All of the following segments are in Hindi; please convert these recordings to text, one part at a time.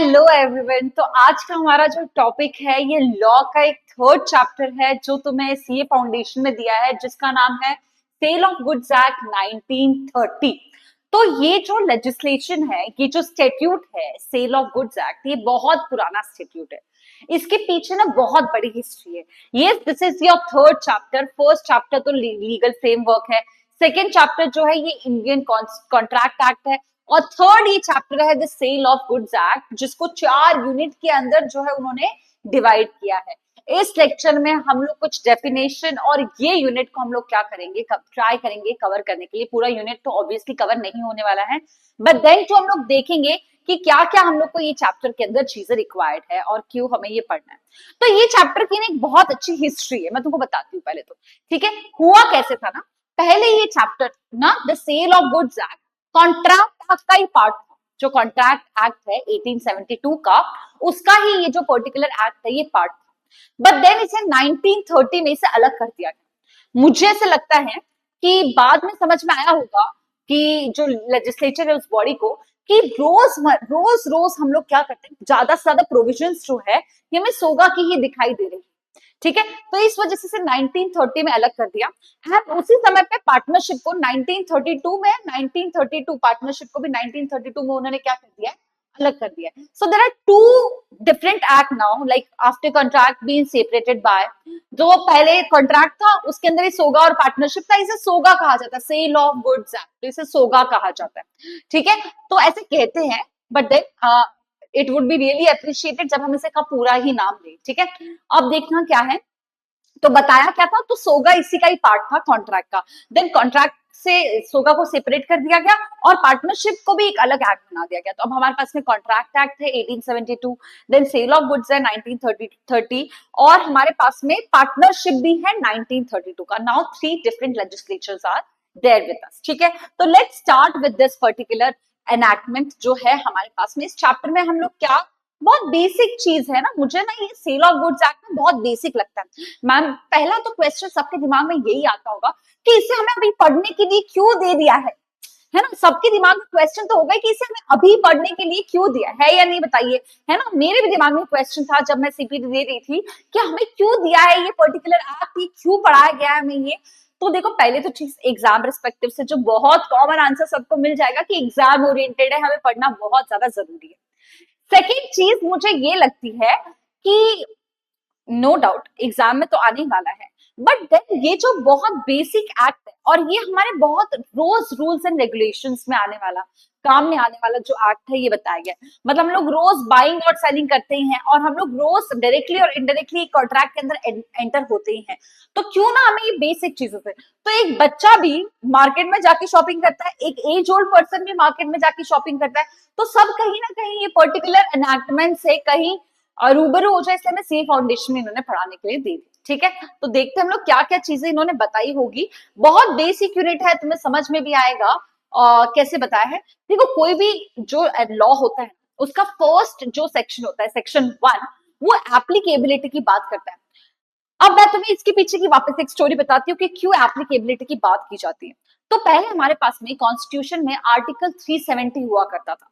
Hello everyone. तो आज का हमारा जो टॉपिक है ये लॉ का एक थर्ड चैप्टर है जो तुम्हें सीए फाउंडेशन में दिया है, जिसका नाम है सेल ऑफ गुड्स एक्ट 1930। तो ये जो लेजिस्लेशन है, ये जो स्टेट्यूट है सेल ऑफ गुड्स एक्ट, ये बहुत पुराना स्टेट्यूट है। इसके पीछे ना बहुत बड़ी हिस्ट्री है। ये this is your third chapter. First chapter तो लीगल फ्रेमवर्क है, सेकेंड चैप्टर जो है ये इंडियन कॉन्ट्रैक्ट एक्ट है, और थर्ड ये चैप्टर है the sale of goods act, जिसको 4 यूनिट के अंदर जो है उन्होंने डिवाइड किया है। इस लेक्चर में हम लोग कुछ डेफिनेशन और ये यूनिट को हम लोग क्या करेंगे, ट्राई करेंगे कवर करने के लिए। पूरा यूनिट तो ऑब्वियसली कवर नहीं होने वाला है, बट देन जो हम लोग देखेंगे कि क्या क्या हम लोग को ये चैप्टर के अंदर चीजें रिक्वायर्ड है और क्यों हमें ये पढ़ना है। तो ये चैप्टर की एक बहुत अच्छी हिस्ट्री है, मैं तुमको बताती हूँ पहले तो। ठीक है, हुआ कैसे था ना, पहले ये चैप्टर ना the sale of goods act contract act का ही पार्ट था। जो कॉन्ट्रैक्ट एक्ट है 1872 का, उसका ही ये जो पर्टिकुलर एक्ट है ये पार्ट था। बट देन इसे 1930 में इसे अलग कर दिया गया। मुझे ऐसे लगता है कि बाद में समझ में आया होगा कि जो लेजिस्लेचर है उस बॉडी को, कि रोज हम लोग क्या करते हैं, ज्यादा से ज्यादा प्रोविजंस जो है ये हमें सोगा की ही दिखाई दे रही है। ठीक है, तो इस वजह से 1930 में अलग कर दिया। एंड उसी समय पे पार्टनरशिप को 1932 पार्टनरशिप को भी 1932 में उन्होंने क्या कर दिया है, अलग कर दिया है। So there are two different act now, like after contract being separated by, जो पहले कॉन्ट्रैक्ट था उसके अंदर ही सोगा और पार्टनरशिप था, इसे सोगा कहा जाता है, सेल ऑफ गुड्स एक्ट, तो इसे सोगा कहा जाता है। ठीक है, तो ऐसे कहते हैं, but then it would be really appreciated जब हम इसे का पूरा ही नाम लें। ठीक है, अब देखना क्या है, तो बताया क्या था, तो सोगा इसी का ही पार्ट था कॉन्ट्रैक्ट का। देन कॉन्ट्रैक्ट से सोगा को सेपरेट कर दिया गया और पार्टनरशिप को भी एक अलग एक्ट बना दिया गया। तो अब हमारे पास में कॉन्ट्रैक्ट एक्ट है 1872, देन सेल ऑफ गुड्स है 1930, और हमारे पास में पार्टनरशिप भी है 1932 का। Now 3 different legislatures are there with us. ठीक है, तो let's start with this particular enactment जो है हमारे पास में। इस चैप्टर में हम लोग क्या, बहुत बेसिक चीज है ना, मुझे ना ये सेल ऑफ गुड्स एक्ट में बहुत बेसिक लगता है। मैम पहला तो क्वेश्चन सबके दिमाग में यही आता होगा कि इसे हमें अभी पढ़ने के लिए क्यों दे दिया है ना। सबके दिमाग में क्वेश्चन तो होगा कि इसे हमें अभी पढ़ने के लिए क्यों दिया है या नहीं, बताइए, है ना। मेरे भी दिमाग में क्वेश्चन था जब मैं सीपीटी दे रही थी कि हमें क्यों दिया है ये पर्टिकुलर एक्ट, ये क्यों पढ़ाया गया है हमें ये। तो देखो, पहले तो चीज एग्जाम रिस्पेक्टिव से जो बहुत कॉमन आंसर सबको मिल जाएगा कि एग्जाम ओरिएंटेड है, हमें पढ़ना बहुत ज्यादा जरूरी है। सेकेंड चीज मुझे ये लगती है कि नो डाउट एग्जाम में तो आने वाला है, बट देन ये जो बहुत बेसिक एक्ट है और ये हमारे बहुत रोज रूल्स एंड रेगुलेशंस में आने वाला, काम में आने वाला जो एक्ट है ये बताया गया है। मतलब हम लोग रोज बाइंग और सेलिंग करते हैं और हम लोग रोज डायरेक्टली और इनडायरेक्टली कॉन्ट्रैक्ट के अंदर एंटर होते ही हैं। तो क्यों ना हमें ये बेसिक चीजों से, तो एक बच्चा भी मार्केट में जाके शॉपिंग करता है, एक एज ओल्ड पर्सन भी मार्केट में जाके शॉपिंग करता है, तो सब कहीं ना कहीं ये पर्टिकुलर एनैक्टमेंट से कहीं रूबरू हो जाए, इसलिए हमें सी फाउंडेशन में इन्होंने पढ़ाने के लिए दे दी। ठीक है, तो देखते हैं हम लोग क्या क्या चीजें इन्होंने बताई होगी। बहुत बेसिक यूनिट है, तुम्हें समझ में भी आएगा कैसे बताया है। देखो, कोई भी जो लॉ होता है उसका फर्स्ट जो सेक्शन होता है, सेक्शन 1, वो एप्लीकेबिलिटी की बात करता है। अब मैं तुम्हें इसके पीछे की वापस एक स्टोरी बताती हूँ कि क्यों एप्लीकेबिलिटी की बात की जाती है। तो पहले हमारे पास में कॉन्स्टिट्यूशन में आर्टिकल 370 हुआ करता था,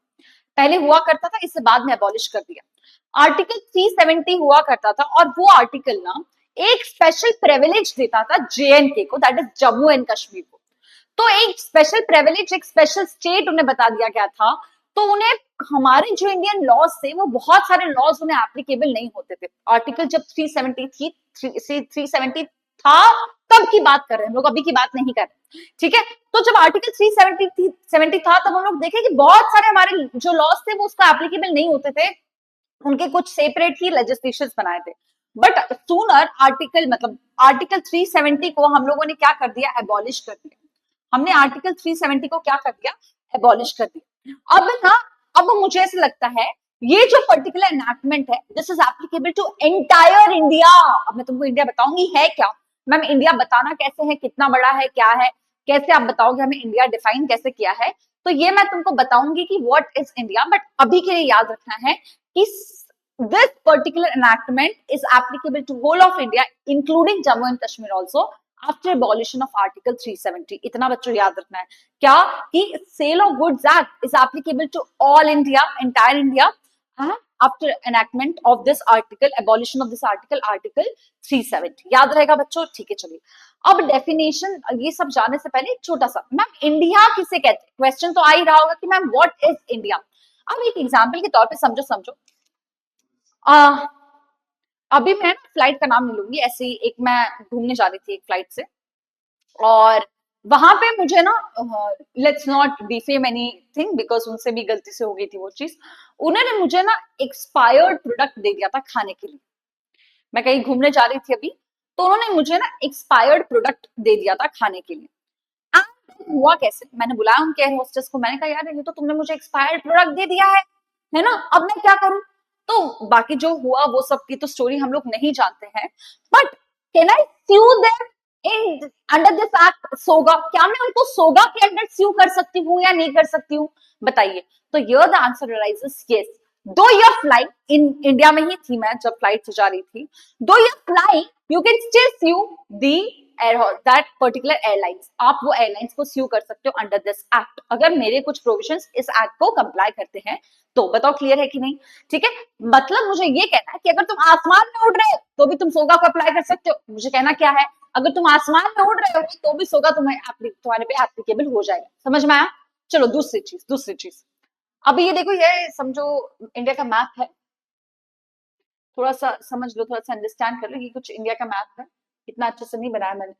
पहले हुआ करता था, इसे बाद में अबॉलिश कर दिया। आर्टिकल 370 हुआ करता था और वो आर्टिकल ना एक स्पेशल प्रिविलेज देता था जेएनके को, that is Jammu and Kashmir को। तो एक स्पेशल प्रिविलेज, एक स्पेशल स्टेट उन्हें बता दिया गया था। तो उन्हें हमारे जो इंडियन लॉज थे वो बहुत सारे लॉज उन्हें एप्लीकेबल नहीं होते थे। आर्टिकल जब 370 था तब की बात कर रहे हैं हम लोग, अभी की बात नहीं कर रहे। ठीक है, तो जब आर्टिकल 370 था तब हम लोग देखे कि बहुत सारे हमारे जो लॉज थे वो उसका एप्लीकेबल नहीं होते थे, उनके कुछ सेपरेट ही लेजिस्लेशन बनाए थे। बट सूनर आर्टिकल, मतलब आर्टिकल 370 को हम लोगों ने क्या कर दिया, एबॉलिश कर दिया। हमने आर्टिकल 370 को क्या कर दिया, एबॉलिश कर दिया। अब ना, अब मुझे ऐसा लगता है ये जो पर्टिकुलर एनैक्टमेंट है this is applicable to entire India. अब मैं तुमको इंडिया बताऊंगी है क्या। मैम इंडिया बताना कैसे है, कितना बड़ा है, क्या है, कैसे आप बताओगे हमें इंडिया डिफाइन कैसे किया है। तो ये मैं तुमको बताऊंगी कि व्हाट इज इंडिया, बट अभी के लिए याद रखना है कि this particular enactment is applicable to whole of India, including Jammu and Kashmir also, after abolition of Article 370. इतना बच्चों याद रखना है क्या, कि Sale of Goods Act is applicable to all India, entire India, and after enactment of this article, abolition of this article, article 370। याद रहेगा बच्चों? ठीक है, चलिए अब डेफिनेशन ये सब जानने से पहले छोटा सा, मैम इंडिया किसे कहते हैं? क्वेश्चन तो आ ही रहा होगा कि मैम व्हाट इज इंडिया। अब एक एग्जाम्पल के तौर पे समझो समझो, अभी मैं फ्लाइट का नाम नहीं लूंगी, ऐसे ही एक मैं घूमने जा रही थी एक फ्लाइट से, और वहां पे मुझे ना, let's not defame anything because उनसे भी गलती से हो गई थी वो चीज, उन्होंने मुझे ना एक्सपायर्ड प्रोडक्ट दे दिया था खाने के लिए। मैं कहीं घूमने जा रही थी अभी, तो उन्होंने मुझे ना एक्सपायर्ड प्रोडक्ट दे दिया था खाने के लिए। हुआ कैसे, मैंने बुलाया उनके एयर होस्टेस को, मैंने कहा यार ये तो तुमने मुझे एक्सपायर्ड प्रोडक्ट दे दिया है ना, अब मैं क्या करूं? तो बाकी जो हुआ वो सब की तो स्टोरी हम लोग नहीं जानते हैं, but can I sue them in under this act SOGA? क्या मैं उनको सोगा के अंडर स्यू कर सकती हूँ या नहीं कर सकती हूँ, बताइए? तो here the answer arises yes, दो योर फ्लाइट इन इंडिया में ही थी, मैं जब फ्लाइट से जा रही थी, though you're flying you can still sue the that particular airlines, आप वो एयरलाइंस को स्यू कर सकते हो अंडर दिस एक्ट, अगर मेरे कुछ प्रोविजंस इस एक्ट को कंप्लाई करते हैं तो। बताओ क्लियर है कि नहीं? ठीक है, मतलब मुझे ये कहना है कि अगर तुम आसमान में उड़ रहे हो तो भी तुम सोगा को अप्लाई कर सकते हो। मुझे कहना क्या है, अगर तुम आसमान में उड़ रहे हो तो भी सोगा तुम्हारे पे एप्लीकेबल हो जाएगा। समझ में आया? चलो दूसरी चीज, अभी ये देखो, ये समझो इंडिया का मैप है, थोड़ा सा समझ लो, थोड़ा सा अंडरस्टैंड कर लो, ये कुछ इंडिया का मैप है, इतना अच्छे से नहीं बनाया मैंने,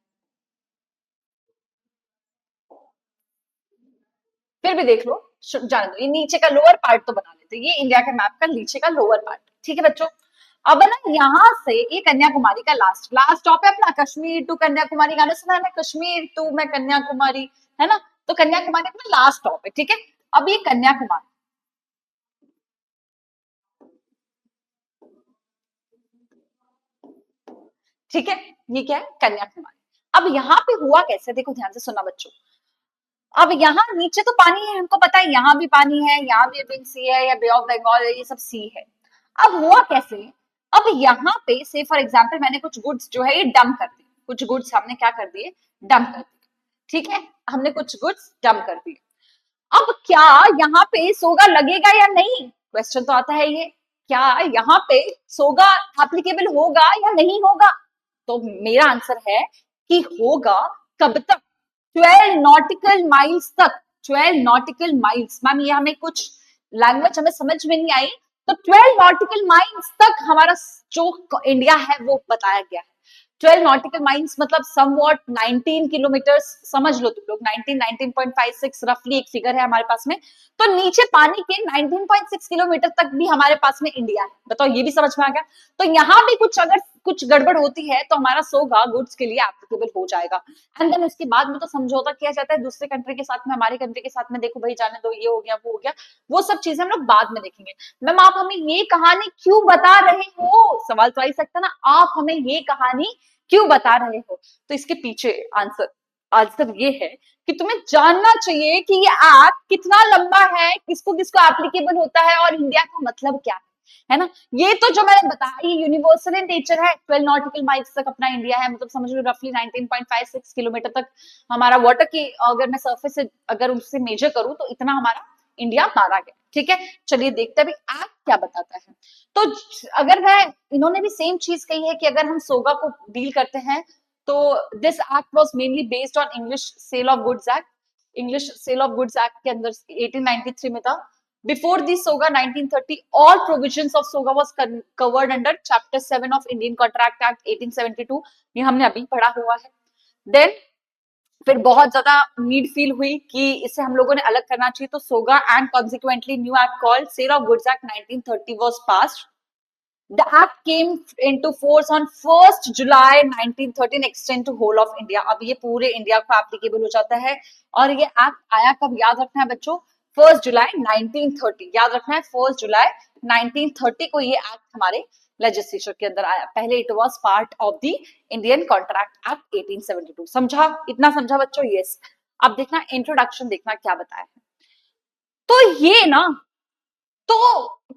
फिर भी देख लो, जाने दो, ये नीचे का लोअर पार्ट तो बना लेते, ये इंडिया के मैप का नीचे का लोअर पार्ट। ठीक है बच्चों, अब ना यहाँ से ये कन्याकुमारी का लास्ट स्टॉप है अपना, कश्मीर टू कन्याकुमारी, गाना सुना है ना, कश्मीर टू मैं कन्याकुमारी, है ना? तो कन्याकुमारी अपना लास्ट स्टॉप है। ठीक है, अब ये कन्याकुमारी, ठीक है, ये क्या है? कन्याकुमारी। अब यहाँ पे हुआ कैसे, देखो ध्यान से सुनना बच्चों, अब यहाँ नीचे तो पानी है, हमको पता है यहाँ भी पानी है, यहाँ भी अरेबियन सी है या बे ऑफ बंगाल है, ये सब सी है। अब हुआ कैसे, अब यहाँ पे से फॉर एग्जाम्पल मैंने कुछ गुड्स जो है ये डंप कर दिए, कुछ गुड्स हमने क्या कर दिए, डंप कर दिए। ठीक है, हमने कुछ गुड्स डंप कर दिए। अब क्या यहाँ पे सोगा लगेगा या नहीं, क्वेश्चन तो आता है ये, क्या यहाँ पे सोगा एप्लीकेबल होगा या नहीं होगा? तो मेरा आंसर है कि होगा। कब तक? 12 नॉटिकल माइल्स तक, 12 नॉटिकल माइल्स। मैम ये हमें कुछ लैंग्वेज हमें समझ में नहीं आई, तो 12 नॉटिकल माइल्स तक हमारा जो इंडिया है वो बताया गया है। 12 नॉटिकल माइल्स मतलब समवॉट 19 किलोमीटर्स, समझ लो तुम लोग 19.56 रफली एक फिगर है हमारे पास में, तो नीचे पानी के 19.6 किलोमीटर तक भी हमारे पास में इंडिया है। बताओ ये भी समझ में आ गया? तो यहाँ भी कुछ अगर कुछ गड़बड़ होती है तो हमारा सोगा गुड्स के लिए एप्लीकेबल हो जाएगा। एंड देन उसके बाद में तो समझौता किया जाता है दूसरे कंट्री के साथ में, हमारे कंट्री के साथ में, देखो भाई जाने दो, ये हो गया वो हो गया, वो सब चीजें हम लोग बाद में देखेंगे। मैम आप हमें ये कहानी क्यों बता रहे हो, सवाल तो आ ही सकता है ना, आप हमें ये कहानी क्यों बता रहे हो? तो इसके पीछे आंसर आंसर ये है कि तुम्हें जानना चाहिए कि ये एक्ट कितना लंबा है, किसको किसको एप्लीकेबल होता है और इंडिया का मतलब क्या है ना? ये तो जो मैंने बताया ये यूनिवर्सल इन नेचर है। 12 नॉटिकल माइल्स तक अपना इंडिया है, मतलब समझ लो रफली 19.56 किलोमीटर तक हमारा वाटर की, अगर मैं सरफेस से अगर उससे मेजर करूं तो इतना हमारा इंडिया मारा गया। ठीक है, चलिए देखते हैं एक्ट क्या बताता है। तो अगर मैं, इन्होंने भी सेम चीज कही है कि अगर हम सोगा को डील करते हैं तो this act was mainly based on English sale of goods act. English sale of goods act के अंदर 1893 में था। Before this SOGA 1930 all provisions of soga was covered under chapter 7 of Indian Contract Act 1872, ये हमने अभी पढ़ा हुआ है। देन फिर बहुत ज्यादा नीड फील हुई कि इसे हम लोगों ने अलग करना चाहिए, तो SOGA and consequently new act called sale of goods act 1930 was passed. The act came into force on 1st July 1913 extend to whole of India। अब ये पूरे इंडिया को एप्लीकेबल हो जाता है। और ये एक्ट आया कब, याद रखना है बच्चों, 1st जुलाई 1930, याद रखना है 1st जुलाई 1930 को ये एक्ट हमारे लेजिस्लेचर के अंदर आया। पहले it was part of the Indian contract act 1872। समझा? इतना समझा बच्चों? यस। अब देखना इंट्रोडक्शन, देखना क्या बताया है। तो ये ना, तो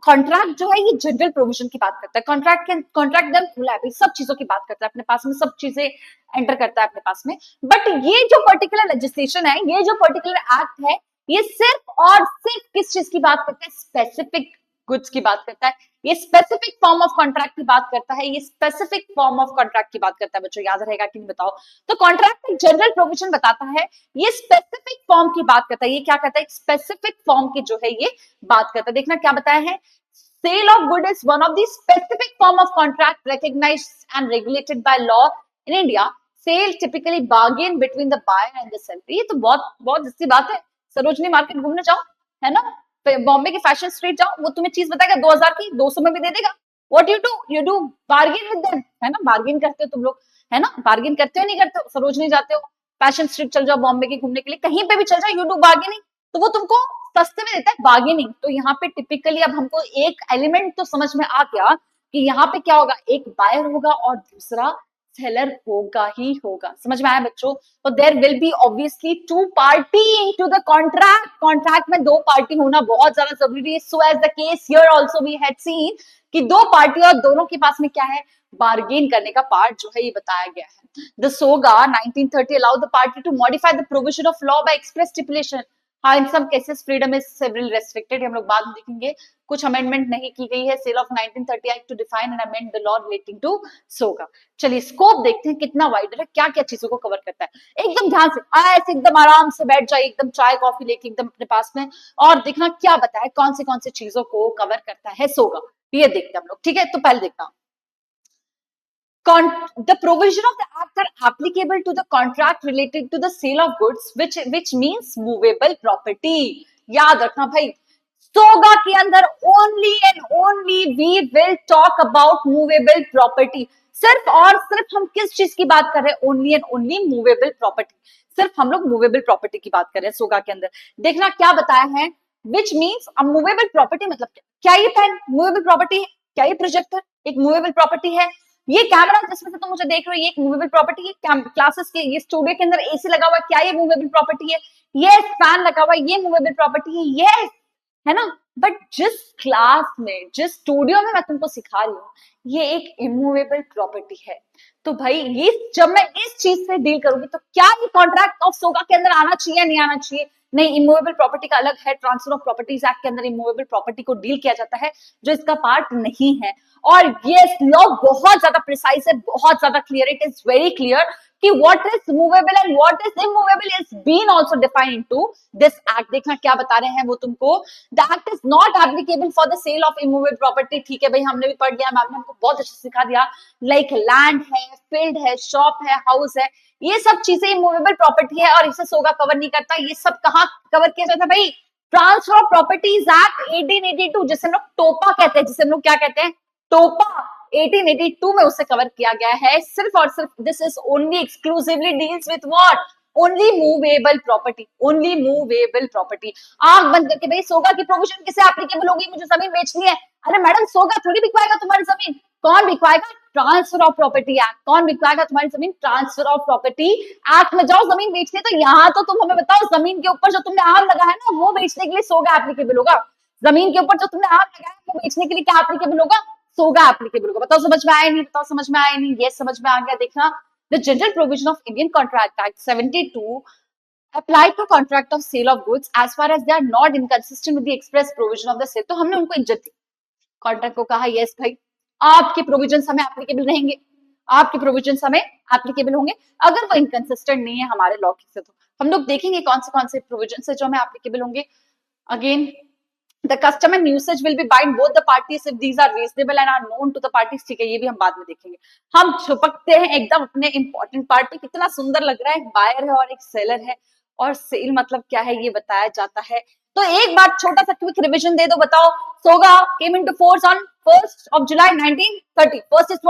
कॉन्ट्रैक्ट जो है ये जनरल प्रोविजन की बात करता है। कॉन्ट्रैक्ट एकदम खुला है, सब चीजों की बात करता है, अपने पास में सब चीजें एंटर करता है अपने पास में। बट ये जो पर्टिकुलर लेजिस्लेशन है, ये जो पर्टिकुलर एक्ट है, ये सिर्फ और सिर्फ किस चीज की बात करता है, स्पेसिफिक गुड्स की बात करता है, ये स्पेसिफिक फॉर्म ऑफ कॉन्ट्रैक्ट की बात करता है, ये स्पेसिफिक फॉर्म ऑफ कॉन्ट्रैक्ट की बात करता है। बच्चों याद रहेगा कि नहीं बताओ। तो कॉन्ट्रैक्ट एक जनरल प्रोविजन बताता है, ये स्पेसिफिक फॉर्म की बात करता है। ये क्या करता है, स्पेसिफिक फॉर्म की जो है ये बात करता है। देखना क्या बताया है, sale of good is one of the specific form of contract recognized and regulated by law in India. Sale typically bargain between the buyer and the seller. ये तो बहुत बहुत अच्छी बात है। सरोजनी मार्केट घूमने जाओ, है ना, बॉम्बे के फैशन स्ट्रीट जाओ, वो तुम्हें चीज बताएगा 2000 की 200 में भी दे देगा। What you do bargain with them, है ना, बार्गेन करते हो तुम लोग, है ना, बार्गेन करते हो नहीं करते हो। सरोजनी जाते हो, फैशन स्ट्रीट चल जाओ बॉम्बे के घूमने के लिए, कहीं पे भी चल जाओ, यू डू बार्गेनिंग, तो वो तुमको सस्ते में देता है बार्गेनिंग। तो यहाँ पे टिपिकली अब हमको एक एलिमेंट तो समझ में आ गया कि यहाँ पे क्या होगा, एक बायर होगा और दूसरा सेलर होगा ही होगा। समझ में आया बच्चों। तो there will be obviously two party to the contract, contract में दो पार्टी होना बहुत ज्यादा जरूरी है। So as the case here also we had seen कि दो पार्टी और दोनों के पास में क्या है, बार्गेन करने का पार्ट जो है ये बताया गया है। The SOGA 1930 allow the party to modify the provision of law by express stipulation. हाँ, in some cases freedom is several restricted, हम लोग बाद में देखेंगे। कुछ अमेंडमेंट नहीं की गई है। Sale of 1930 act to define and amend the law relating to SOGA. चलिए स्कोप देखते हैं कितना वाइडर है, क्या क्या चीजों को कवर करता है। एकदम ध्यान से ऐसे एकदम आराम से बैठ जाए, एकदम चाय कॉफी लेके एकदम अपने पास में, और देखना क्या बताया, कौन सी चीजों को कवर करता है सोगा, ये देखते हैं हम लोग। ठीक है, तो पहले देखना, the provision of the act are applicable to the contract related to the sale of goods which means movable property। याद रखना भाई, सोगा के अंदर only and only we will talk about movable property. सिर्फ और सिर्फ हम किस चीज की बात कर रहे हैं, only and only movable property. सिर्फ हम लोग मूवेबल प्रॉपर्टी की बात कर रहे हैं सोगा के अंदर। देखना क्या बताया है, विच मीन्स मूवेबल प्रॉपर्टी मतलब क्या, ये पेन मूवेबल प्रॉपर्टी है, क्या ये प्रोजेक्टर एक मूवेबल प्रॉपर्टी है, ये कैमरा जिसमें से तुम मुझे देख रहे हो ये एक मूवेबल प्रॉपर्टी है, क्लासेस के ये स्टूडियो के अंदर एसी लगा हुआ है, क्या ये मूवेबल प्रॉपर्टी है, ये फैन लगा हुआ है, ये मूवेबल प्रॉपर्टी है, ये है ना। बट जिस क्लास में, जिस स्टूडियो में मैं तुमको सिखा रही हूँ, ये एक इमूवेबल प्रॉपर्टी है। तो भाई ये जब मैं इस चीज से डील करूंगी तो क्या ये कॉन्ट्रैक्ट ऑफ सोगा के अंदर आना चाहिए, नहीं आना चाहिए? नहीं, इमूवेबल प्रॉपर्टी का अलग है। ट्रांसफर ऑफ प्रॉपर्टीज एक्ट के अंदर इमूवेबल प्रॉपर्टी को डील किया जाता है, जो इसका पार्ट नहीं है। और ये लॉ बहुत ज्यादा प्रिसाइज है, बहुत ज्यादा clear, it is very clear कि what is movable and what is immovable is been also defined into this act। देखना क्या बता रहे हैं वो तुमको, the act is not applicable for the sale of immovable property। ठीक है भाई, हमने भी पढ़ लिया, मैम ने हमको बहुत अच्छे से सिखा दिया। लाइक लैंड है, फील्ड है, शॉप है, हाउस है, ये सब चीजें इमूवेबल प्रॉपर्टी है और इसे सोगा कवर नहीं करता। ये सब कहाँ कवर किया जाता है भाई, ट्रांसफर ऑफ प्रॉपर्टीज एक्ट 1882, जिसे हम लोग टोपा कहते हैं, जिसे हम लोग क्या कहते हैं, टोपा 1882 में उसे कवर किया गया है। सिर्फ और सिर्फ this is only exclusively deals with what, only movable property, only movable property. आंख बंद करके भाई, सोगा की प्रोविजन किसे एप्लीकेबल होगी, मुझे जमीन बेचनी है। अरे मैडम, सोगा थोड़ी बिकवाएगा तुम्हारी जमीन, कौन बिकवाएगा, ट्रांसफर ऑफ प्रॉपर्टी एक्ट। कौन बिकवाएगा तुम्हारी जमीन, ट्रांसफर ऑफ प्रॉपर्टी एक्ट में जाओ जमीन बेचने। तो यहाँ तो तुम हमें बताओ, जमीन के ऊपर जो तुमने आम लगा है ना, वो बेचने के लिए सोगा एप्लीकेबल होगा। जमीन के ऊपर जो तुमने आम लगाया है वो बेचने के लिए क्या एप्लीकेबल होगा, सोगा एप्लीकेबल होगा। बताओ समझ में आया नहीं, बताओ समझ में आया नहीं, ये समझ में आ गया। देखना, the general provision of Indian contract act 72 apply to contract of sale of goods as far as they are not inconsistent with the express provision of the sale। तो हमने उनको इज्जत दी, कॉन्ट्रैक्ट को कहा यस भाई आपके प्रोविजन हमें एप्लीकेबल रहेंगे, आपके प्रोविजन हमें एप्लीकेबल होंगे। अगर वो इनकंसिस्टेंट नहीं है हमारे लॉ से, तो हम लोग देखेंगे कौन से प्रोविजन है जो हमें एप्लीकेबल होंगे। Again, the custom and usage will be bind both the parties if these are reasonable and are known to the parties। ठीक है, ये भी हम बाद में देखेंगे। हम छुपकते हैं एकदम अपने इंपॉर्टेंट पार्ट पे। कितना सुंदर लग रहा है, एक बायर है और एक सेलर है, और सेल मतलब क्या है ये बताया जाता है। तो एक बार छोटा सा क्विक रिविजन दे दो, बताओ। सोगा came into force on 1st of July 1930। First is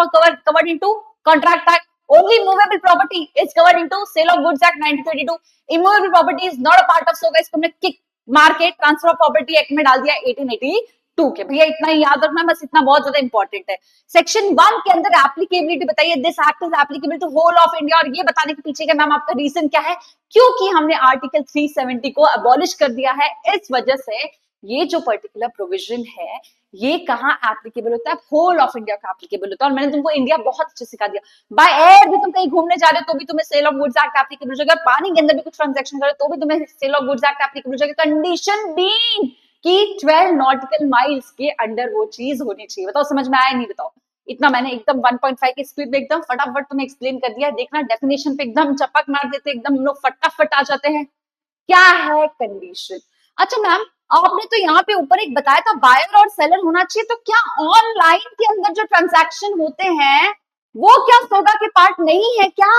covered into Contract Act। Only movable property is covered into Sale of Goods Act 1932। Immovable property is not a part of सोगा, इसको हमने kick market transfer of property act में डाल दिया 1882 के। भैया इतना ही याद रखना, बस इतना बहुत ज्यादा इंपॉर्टेंट है। सेक्शन 1 के अंदर एप्लीकेबिलिटी बताइए, this act is applicable to whole of India. और ये बताने के पीछे का मैम आपका रीजन क्या है, क्योंकि हमने आर्टिकल 370 को अबॉलिश कर दिया है। इस वजह से ये जो पर्टिकुलर प्रोविजन है ये कहाँ एप्लीकेबल होता है, होल ऑफ इंडिया का एप्लीकेबल होता है। और मैंने तुमको इंडिया बहुत अच्छे सिखा दिया। बाय एयर भी तुम कहीं घूमने जा रहे हो तो भी तुम्हें sale of goods act applicable हो जाएगा, पानी के अंदर भी कुछ ट्रांजैक्शन करो तो भी तुम्हें sale of goods act applicable हो जाएगा। कंडीशन बीइंग कि 12 नॉटिकल माइल्स के अंडर वो चीज होनी चाहिए। बताओ समझ में आया नहीं? बताओ। इतना मैंने एकदम 1.5 की स्पीड में एकदम फटाफट तुम्हें एक्सप्लेन कर दिया। देखना डेफिनेशन पे एकदम चपक मार देते, एकदम हम लोग फटाफट आ जाते हैं। क्या है कंडीशन? अच्छा मैम, आपने तो यहाँ पे ऊपर एक बताया था बायर और सेलर होना चाहिए, तो क्या ऑनलाइन के अंदर जो ट्रांजैक्शन होते हैं वो क्या सोगा के पार्ट नहीं है क्या?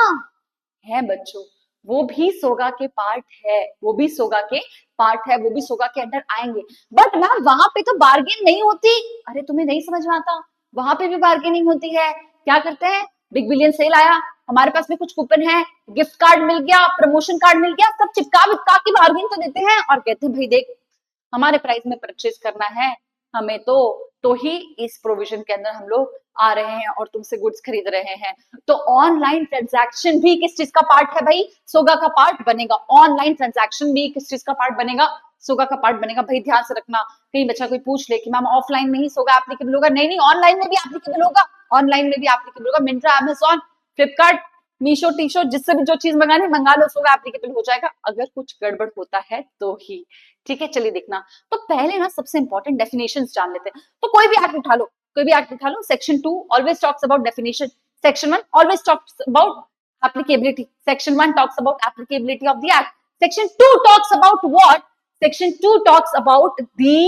है बच्चों, वो भी सोगा के पार्ट है, वो भी सोगा के पार्ट है, वो भी सोगा के अंडर आएंगे। बट मैम वहां पे तो बार्गेन नहीं होती। अरे तुम्हें नहीं समझ में आता? वहां पे भी बार्गेनिंग होती है। क्या करते हैं? बिग बिलियन सेल आया, हमारे पास भी कुछ कूपन है, गिफ्ट कार्ड मिल गया, प्रमोशन कार्ड मिल गया, सब चिपका विपका के बार्गेन तो देते हैं और कहते हैं भाई देख हमारे प्राइस में परचेज करना है हमें तो ही इस प्रोविजन के अंदर हम लोग आ रहे हैं और तुमसे गुड्स खरीद रहे हैं। तो ऑनलाइन ट्रांजैक्शन भी किस चीज का पार्ट है भाई? सोगा का पार्ट बनेगा। ऑनलाइन ट्रांजैक्शन भी किस चीज का पार्ट बनेगा? सोगा का पार्ट बनेगा। भाई ध्यान से रखना, कहीं बच्चा कोई पूछ ले कि मैम ऑफलाइन में ही सोगा एप्लीकेबल होगा, नहीं नहीं, ऑनलाइन में भी एप्लीकेबल होगा। ऑनलाइन में भी एप्लीकेबल होगा। मिंत्रा, अमेजॉन, फ्लिपकार्ट, मीशो, टीशो, जिससे भी जो चीज मंगानी मंगा लो, सोगा एप्लीकेबल हो जाएगा, अगर कुछ गड़बड़ होता है तो ही। ठीक है, चलिए देखना। तो पहले ना सबसे इंपॉर्टेंट डेफिनेशंस जान लेते हैं। तो कोई भी एक्ट उठा लो, कोई भी एक्ट उठा लो, section 2 always talks about definition, section 1 always talks about applicability, section 1 talks about applicability of the act, section 2 talks about what? Section 2 talks about the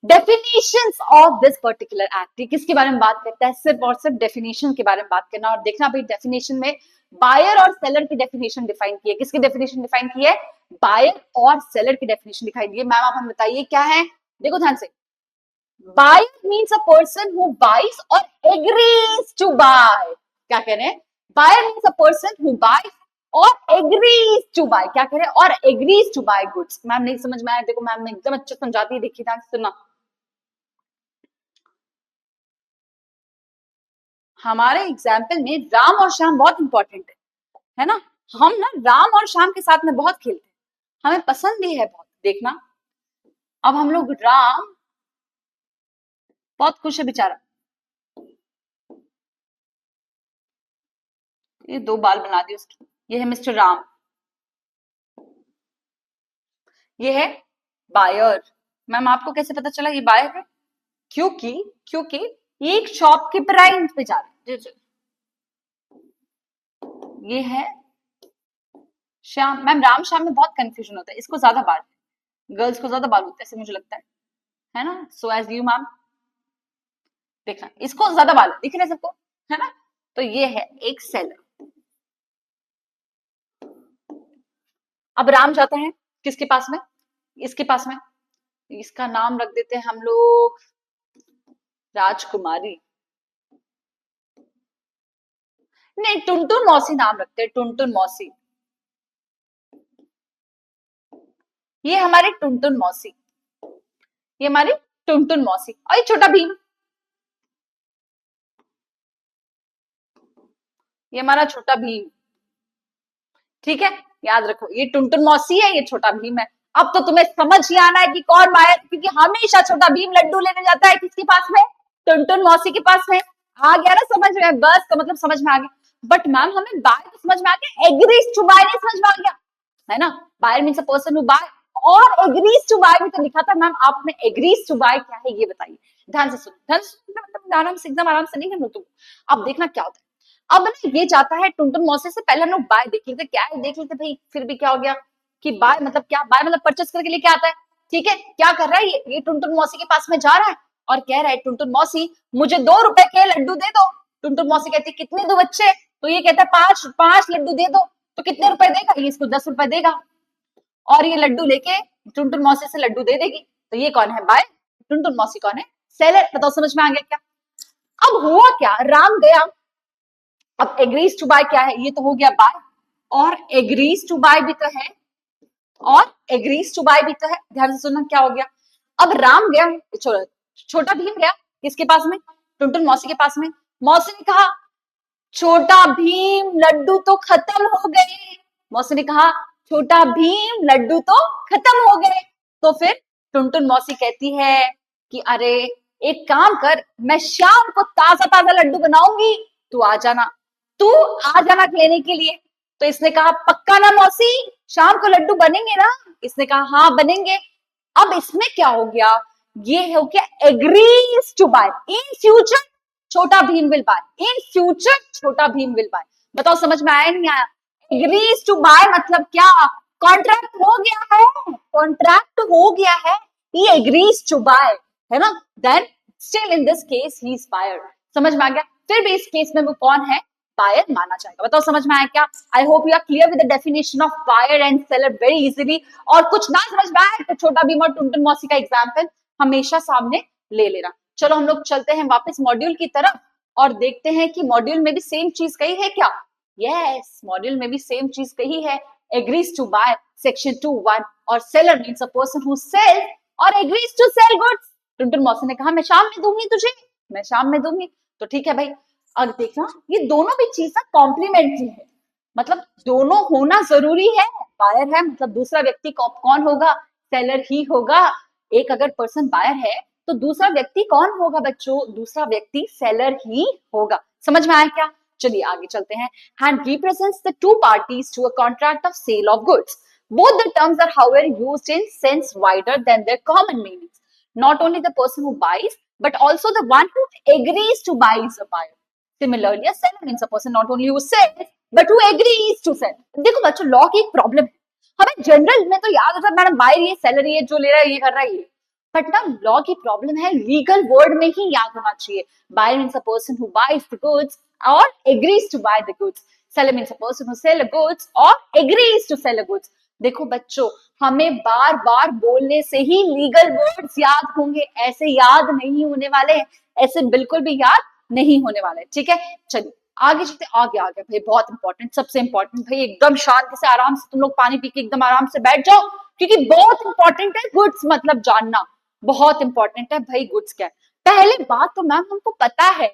definitions of this particular act। किसके बारे में बात करता है? सिर्फ और सिर्फ डेफिनेशन के बारे में बात करना। और देखना भाई डेफिनेशन में बायर और सेलर की डेफिनेशन डिफाइन की है। किसकी डेफिनेशन डिफाइन की है? बायर और सेलर की डेफिनेशन दिखाई दी है। मैम आप हमें बताइए क्या है? देखो ध्यान से, buyer means a person who buys or agrees to buy. क्या कह रहे हैं? Buyer means a person who buys or agrees to buy. क्या कह रहे हैं? Or agrees to buy goods. Ma'am नहीं समझ में आया? देखो मैम ने एकदम अच्छे समझाती है, देखिए ध्यान से सुनना। हमारे एग्जाम्पल में राम और श्याम बहुत इंपॉर्टेंट है ना? हम ना राम और श्याम के साथ में बहुत खेलते हैं, हमें पसंद भी है बहुत। देखना, अब हम लोग राम बहुत खुश है बेचारा, ये 2 बाल बना दी उसकी। ये है मिस्टर राम, ये है बायर। मैम आपको कैसे पता चला ये बायर है? क्योंकि क्योंकि एक शॉपकीपर आई पे जा रहे, ये है श्याम। मैम राम श्याम में बहुत कंफ्यूजन होता है, इसको ज्यादा बाल है, गर्ल्स को ज्यादा बाल होता है ऐसे मुझे लगता है ना? सो एज यू मैम, देखना इसको ज्यादा बाल है, दिख रहे सबको, है ना? तो ये है एक सेलर। अब राम जाता है किसके पास में? इसके पास में। इसका नाम रख देते हैं हम लोग राजकुमारी, नहीं टुनटुन मौसी नाम रखते हैं, टुनटुन मौसी। ये हमारी टुनटुन मौसी, ये हमारी टुनटुन मौसी। और ये छोटा भीम, ये हमारा छोटा भीम। ठीक है, याद रखो ये टुनटुन मौसी है, ये छोटा भीम है। अब तो तुम्हें समझ ही आना है कि कौन बायर, क्योंकि हमेशा छोटा भीम लड्डू लेने जाता है किसके पास में? टुनटुन मौसी के पास में। आ गया ना समझ में? बस का मतलब समझ में आ गया। बट मैम हमें बाय तो समझ में आ गया, एग्रीज टू बाय नहीं समझ में आ गया, है ना? Buyer means a person who buy, or agrees to buy भी तो लिखा था। मैम आप हमें एग्रीज टू बाय क्या है ये बताइए। ध्यान से सुनो, ध्यान से सुनो, मतलब आराम से, एकदम आराम से नहीं हम तुम। अब देखना क्या होता है। अब ना ये जाता है टुनटुन मौसी से, पहले हम लोग बाय देख लेते, क्या है देख लेते भाई, फिर भी क्या हो गया कि बाय मतलब क्या? बाय मतलब परचेस करके लेके आता है। ठीक है, क्या कर रहा है ये टुनटुन मौसी के पास में जा रहा है और कह रहा है टुनटुन मौसी मुझे 2 रुपए के लड्डू दे दो। टुनटुन मौसी कहती है कितने दो बच्चे? तो ये कहता है 5 5 लड्डू दे दो। तो कितने रुपए देगा? ये इसको 10 रुपए देगा और ये लड्डू लेके टुनटुन मौसी से लड्डू दे देगी। तो ये कौन है? बाय। टुनटुन मौसी कौन है? सेलर। बताओ समझ में आ गया क्या? अब हुआ क्या, राम गया, अब एग्रीज टू बाय क्या है? ये तो हो गया bye, or agrees to buy भी तो है, और एग्रीज टू बाय भी तो है। ध्यान से सुनना क्या हो गया। अब राम गया, छोटा भीम गया किसके पास में? टुनटुन मौसी के पास में। मौसी ने कहा छोटा भीम लड्डू तो खत्म हो गए। मौसी ने कहा छोटा भीम लड्डू तो खत्म हो गए। तो फिर टुनटुन मौसी कहती है कि अरे एक काम कर, मैं शाम को ताजा ताजा लड्डू बनाऊंगी, तू आ जाना, तू आ जाना लेने के लिए। तो इसने कहा पक्का ना मौसी, शाम को लड्डू बनेंगे ना? इसने कहा हाँ बनेंगे। अब इसमें क्या हो गया, ये हो गया agrees to buy in future Chhota Bheem will buy, in future Chhota Bheem will bye. बताओ समझ में आया नहीं आया? एग्रीज टू बाय मतलब क्या, कॉन्ट्रैक्ट हो गया है, कॉन्ट्रैक्ट हो गया है, ही एग्रीज टू बाय, है ना, then still in this case he is buyer. समझ में आ गया? फिर भी इस केस में वो कौन है, बायर माना जाएगा। बताओ समझ में आया क्या? I hope you are clear with the definition of buyer and seller very easily. और कुछ ना समझ में आया तो छोटा भीम और टुनटुन मौसी का एग्जाम्पल हमेशा सामने ले लेना। चलो हम लोग चलते हैं वापस मॉड्यूल की तरफ और देखते हैं कि मॉड्यूल में भी सेम चीज कही है क्या। यस, मॉड्यूल में भी सेम चीज कही है, एग्रीज टू बाय सेक्शन 2(1) और seller means a person who sell और agrees to sell goods. Tuntun Mausi ने कहा मैं शाम में दूंगी तुझे, मैं शाम में दूंगी, तो ठीक है भाई। अब देखना ये दोनों भी चीजें कॉम्प्लीमेंट्री है, मतलब दोनों होना जरूरी है। बायर है मतलब दूसरा व्यक्ति कौन होगा, सेलर ही होगा। एक अगर पर्सन बायर है तो दूसरा व्यक्ति कौन होगा बच्चों, दूसरा व्यक्ति सेलर ही होगा। समझ में आया क्या? चलिए आगे चलते हैं। And represents the two parties to a contract of sale of goods. Both the terms are however used in sense wider than their common meanings. Not only the person who buys, but also the one who agrees to buy is a buyer. Similarly, a seller means a person not only who sells, but who agrees to sell. देखो बच्चों, लॉ की एक प्रॉब्लम है, हमें जनरल में तो याद होता है मैडम बायर ये, सेलर ये, जो ले रहा है ये कर रहा है ये, बट ना लॉ की प्रॉब्लम है, लीगल वर्ड में ही याद होना चाहिए। Buyer means a person who buys the goods और agrees to buy the goods. Seller means a person who sell the goods और agrees to sell the goods. देखो बच्चों, हमें बार बार बोलने से ही लीगल वर्ड्स याद होंगे, ऐसे याद नहीं होने वाले, ऐसे बिल्कुल भी याद नहीं होने वाले, ठीक है। चलिए आगे चलते, आगे आगे भाई बहुत इंपॉर्टेंट, सबसे इंपॉर्टेंट भाई, एकदम शांति से आराम से तुम लोग पानी पी के एकदम आराम से बैठ जाओ, क्योंकि बहुत इंपॉर्टेंट है गुड्स मतलब जानना, बहुत इंपॉर्टेंट है भाई गुड्स क्या है। पहले बात तो मैम हमको पता है,